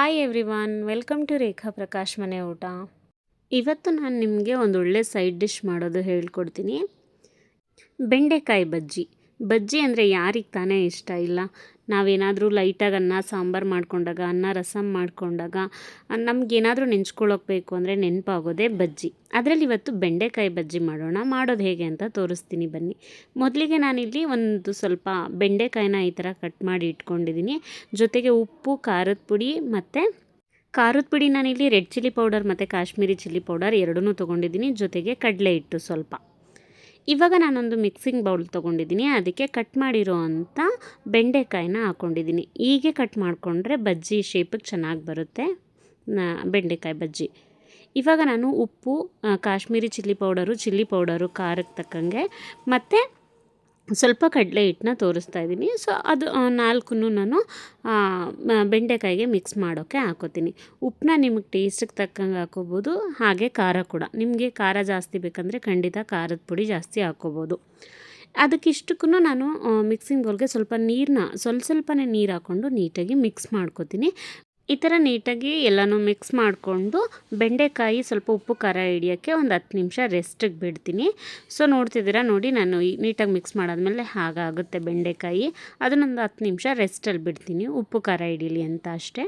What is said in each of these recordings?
Hi everyone, welcome to ರೇಖಾ ಪ್ರಕಾಶ್ ಮನೆ ಊಟ. ಇವತ್ತು ನಾನು ನಿಮಗೆ ಒಂದು ಒಳ್ಳೆ ಸೈಡ್ ಡಿಶ್ ಮಾಡೋದು ಹೇಳ್ಕೊಡ್ತೀನಿ. ಬೆಂಡೆಕಾಯಿ ಬಜ್ಜಿ ಅಂದರೆ ಯಾರಿಗೆ ತಾನೇ ಇಷ್ಟ ಇಲ್ಲ. ನಾವೇನಾದರೂ ಲೈಟಾಗಿ ಅನ್ನ ಸಾಂಬಾರು ಮಾಡ್ಕೊಂಡಾಗ, ಅನ್ನ ರಸಮ್ ಮಾಡ್ಕೊಂಡಾಗ ನಮಗೇನಾದರೂ ನೆಂಚ್ಕೊಳ್ಳೋಕೆ ಬೇಕು ಅಂದರೆ ನೆನಪಾಗೋದೇ ಬಜ್ಜಿ. ಅದರಲ್ಲಿ ಇವತ್ತು ಬೆಂಡೆಕಾಯಿ ಬಜ್ಜಿ ಮಾಡೋದು ಹೇಗೆ ಅಂತ ತೋರಿಸ್ತೀನಿ ಬನ್ನಿ. ಮೊದಲಿಗೆ ನಾನಿಲ್ಲಿ ಒಂದು ಸ್ವಲ್ಪ ಬೆಂಡೆಕಾಯಿನ ಈ ಥರ ಕಟ್ ಮಾಡಿ ಇಟ್ಕೊಂಡಿದ್ದೀನಿ. ಜೊತೆಗೆ ಉಪ್ಪು, ಖಾರದ ಪುಡಿ ಮತ್ತು ಖಾರದ ಪುಡಿ ನಾನಿಲ್ಲಿ ರೆಡ್ ಚಿಲ್ಲಿ ಪೌಡರ್ ಮತ್ತು ಕಾಶ್ಮೀರಿ ಚಿಲ್ಲಿ ಪೌಡರ್ ಎರಡನ್ನೂ ತೊಗೊಂಡಿದ್ದೀನಿ. ಜೊತೆಗೆ ಕಡಲೆ ಹಿಟ್ಟು ಸ್ವಲ್ಪ. ಇವಾಗ ನಾನೊಂದು ಮಿಕ್ಸಿಂಗ್ ಬೌಲ್ ತೊಗೊಂಡಿದ್ದೀನಿ. ಅದಕ್ಕೆ ಕಟ್ ಮಾಡಿರೋ ಅಂಥ ಬೆಂಡೆಕಾಯಿನ ಹಾಕ್ಕೊಂಡಿದ್ದೀನಿ. ಹೀಗೆ ಕಟ್ ಮಾಡಿಕೊಂಡ್ರೆ ಬಜ್ಜಿ ಶೇಪಿಗೆ ಚೆನ್ನಾಗಿ ಬರುತ್ತೆ ಬೆಂಡೆಕಾಯಿ ಬಜ್ಜಿ. ಇವಾಗ ನಾನು ಉಪ್ಪು, ಕಾಶ್ಮೀರಿ ಚಿಲ್ಲಿ ಪೌಡರು ಖಾರಕ್ಕೆ ತಕ್ಕಂಗೆ ಮತ್ತು ಸ್ವಲ್ಪ ಕಡಲೆ ಹಿಟ್ಟನ್ನ ತೋರಿಸ್ತಾ ಇದ್ದೀನಿ. ಸೊ ಅದು ನಾಲ್ಕನ್ನು ನಾನು ಬೆಂಡೆಕಾಯಿಗೆ ಮಿಕ್ಸ್ ಮಾಡೋಕ್ಕೆ ಹಾಕೋತೀನಿ. ಉಪ್ಪನ್ನ ನಿಮಗೆ ಟೇಸ್ಟಿಗೆ ತಕ್ಕಂಗೆ ಹಾಕೋಬೋದು. ಹಾಗೆ ಖಾರ ಕೂಡ ನಿಮಗೆ ಖಾರ ಜಾಸ್ತಿ ಬೇಕಂದರೆ ಖಂಡಿತ ಖಾರದ ಪುಡಿ ಜಾಸ್ತಿ ಹಾಕ್ಕೋಬೋದು. ಅದಕ್ಕಿಷ್ಟಕ್ಕೂ ನಾನು ಮಿಕ್ಸಿಂಗ್ ಬೌಲ್ಗೆ ಸ್ವಲ್ಪನೇ ನೀರು ಹಾಕ್ಕೊಂಡು ನೀಟಾಗಿ ಮಿಕ್ಸ್ ಮಾಡ್ಕೋತೀನಿ. ಈ ಥರ ನೀಟಾಗಿ ಎಲ್ಲನೂ ಮಿಕ್ಸ್ ಮಾಡಿಕೊಂಡು ಬೆಂಡೆಕಾಯಿ ಸ್ವಲ್ಪ ಉಪ್ಪು ಖಾರ ಹಿಡಿಯೋಕ್ಕೆ ಒಂದು 10 ನಿಮಿಷ ರೆಸ್ಟಿಗೆ ಬಿಡ್ತೀನಿ. ಸೊ ನೋಡ್ತಿದ್ದೀರಾ ನೋಡಿ, ನಾನು ನೀಟಾಗಿ ಮಿಕ್ಸ್ ಮಾಡಾದ್ಮೇಲೆ ಹಾಗಾಗುತ್ತೆ ಬೆಂಡೆಕಾಯಿ. ಅದನ್ನೊಂದು 10 ನಿಮಿಷ ರೆಸ್ಟಲ್ಲಿ ಬಿಡ್ತೀನಿ, ಉಪ್ಪು ಖಾರ ಹಿಡೀಲಿ ಅಂತ ಅಷ್ಟೇ.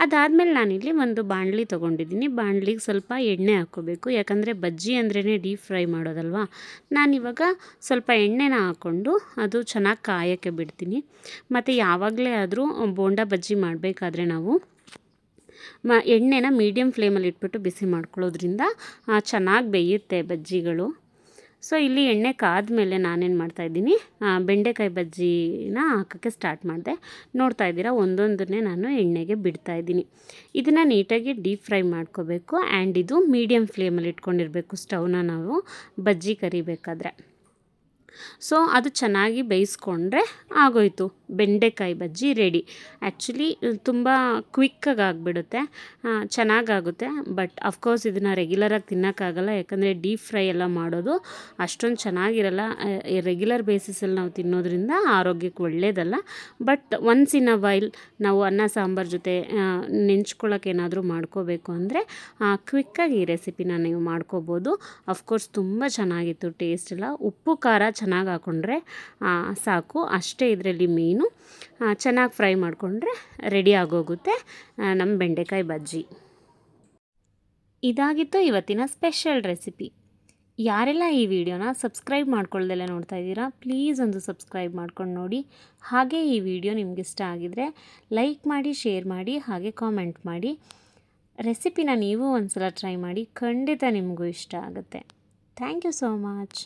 ಅದಾದಮೇಲೆ ನಾನಿಲ್ಲಿ ಒಂದು ಬಾಣಲಿ ತೊಗೊಂಡಿದ್ದೀನಿ. ಬಾಣಲಿಗೆ ಸ್ವಲ್ಪ ಎಣ್ಣೆ ಹಾಕ್ಕೋಬೇಕು, ಯಾಕಂದರೆ ಬಜ್ಜಿ ಅಂದ್ರೇ ಡೀಪ್ ಫ್ರೈ ಮಾಡೋದಲ್ವ. ನಾನಿವಾಗ ಸ್ವಲ್ಪ ಎಣ್ಣೆನ ಹಾಕ್ಕೊಂಡು ಅದು ಚೆನ್ನಾಗಿ ಕಾಯೋಕ್ಕೆ ಬಿಡ್ತೀನಿ. ಮತ್ತು ಯಾವಾಗಲೇ ಆದರೂ ಬೋಂಡ ಬಜ್ಜಿ ಮಾಡಬೇಕಾದ್ರೆ ನಾವು ಎಣ್ಣೆನ ಮೀಡಿಯಮ್ ಫ್ಲೇಮಲ್ಲಿ ಇಟ್ಬಿಟ್ಟು ಬಿಸಿ ಮಾಡ್ಕೊಳ್ಳೋದ್ರಿಂದ ಚೆನ್ನಾಗಿ ಬೇಯುತ್ತೆ ಬಜ್ಜಿಗಳು. ಸೊ ಇಲ್ಲಿ ಎಣ್ಣೆ ಕಾದ್ಮೇಲೆ ನಾನೇನು ಮಾಡ್ತಾಯಿದ್ದೀನಿ, ಬೆಂಡೆಕಾಯಿ ಬಜ್ಜಿನ ಹಾಕೋಕ್ಕೆ ಸ್ಟಾರ್ಟ್ ಮಾಡಿದೆ. ನೋಡ್ತಾ ಇದ್ದೀರಾ, ಒಂದೊಂದನ್ನೇ ನಾನು ಎಣ್ಣೆಗೆ ಬಿಡ್ತಾಯಿದ್ದೀನಿ. ಇದನ್ನು ನೀಟಾಗಿ ಡೀಪ್ ಫ್ರೈ ಮಾಡ್ಕೋಬೇಕು. ಆ್ಯಂಡ್ ಇದು ಮೀಡಿಯಮ್ ಫ್ಲೇಮಲ್ಲಿ ಇಟ್ಕೊಂಡಿರಬೇಕು ಸ್ಟವ್ನ ನಾವು ಬಜ್ಜಿ ಕರಿಬೇಕಾದ್ರೆ. ಸೊ ಅದು ಚೆನ್ನಾಗಿ ಬೇಯಿಸ್ಕೊಂಡ್ರೆ ಆಗೋಯ್ತು, ಬೆಂಡೆಕಾಯಿ ಬಜ್ಜಿ ರೆಡಿ. ಆ್ಯಕ್ಚುಲಿ ತುಂಬ ಕ್ವಿಕ್ಕಾಗಿ ಆಗಿಬಿಡುತ್ತೆ, ಚೆನ್ನಾಗಾಗುತ್ತೆ. ಬಟ್ ಅಫ್ಕೋರ್ಸ್ ಇದನ್ನು ರೆಗ್ಯುಲರಾಗಿ ತಿನ್ನೋಕ್ಕಾಗಲ್ಲ, ಯಾಕಂದರೆ ಡೀಪ್ ಫ್ರೈ ಎಲ್ಲ ಮಾಡೋದು ಅಷ್ಟೊಂದು ಚೆನ್ನಾಗಿರಲ್ಲ. ರೆಗ್ಯುಲರ್ ಬೇಸಿಸಲ್ಲಿ ನಾವು ತಿನ್ನೋದ್ರಿಂದ ಆರೋಗ್ಯಕ್ಕೆ ಒಳ್ಳೆಯದಲ್ಲ. But once in a while ನಾವು ಅನ್ನ ಸಾಂಬಾರು ಜೊತೆ ನೆಂಚ್ಕೊಳ್ಳೋಕೆ ಏನಾದರೂ ಮಾಡ್ಕೋಬೇಕು ಅಂದರೆ ಕ್ವಿಕ್ಕಾಗಿ ಈ ರೆಸಿಪಿನ ನೀವು ಮಾಡ್ಕೋಬೋದು. ಅಫ್ಕೋರ್ಸ್ ತುಂಬ ಚೆನ್ನಾಗಿತ್ತು, ಟೇಸ್ಟ್ ಎಲ್ಲ. ಉಪ್ಪು ಖಾರ ಚೆನ್ನಾಗಿ ಹಾಕ್ಕೊಂಡ್ರೆ ಸಾಕು, ಅಷ್ಟೇ ಇದರಲ್ಲಿ ಮೇನು. ಚೆನ್ನಾಗಿ ಫ್ರೈ ಮಾಡಿಕೊಂಡ್ರೆ ರೆಡಿ ಆಗೋಗುತ್ತೆ ನಮ್ಮ ಬೆಂಡೆಕಾಯಿ ಬಜ್ಜಿ. ಇದಾಗಿತ್ತು ಇವತ್ತಿನ ಸ್ಪೆಷಲ್ ರೆಸಿಪಿ. ಯಾರೆಲ್ಲ ಈ ವಿಡಿಯೋನ ಸಬ್ಸ್ಕ್ರೈಬ್ ಮಾಡ್ಕೊಳ್ದೆಲ್ಲ ನೋಡ್ತಾ ಇದ್ದೀರಾ, ಪ್ಲೀಸ್ ಒಂದು ಸಬ್ಸ್ಕ್ರೈಬ್ ಮಾಡ್ಕೊಂಡು ನೋಡಿ. ಹಾಗೆ ಈ ವಿಡಿಯೋ ನಿಮ್ಗೆ ಇಷ್ಟ ಆಗಿದರೆ ಲೈಕ್ ಮಾಡಿ, ಶೇರ್ ಮಾಡಿ, ಹಾಗೆ ಕಾಮೆಂಟ್ ಮಾಡಿ. ರೆಸಿಪಿನ ನೀವು ಒಂದು ಸಲ ಟ್ರೈ ಮಾಡಿ, ಖಂಡಿತ ನಿಮಗೂ ಇಷ್ಟ ಆಗುತ್ತೆ. Thank you so much.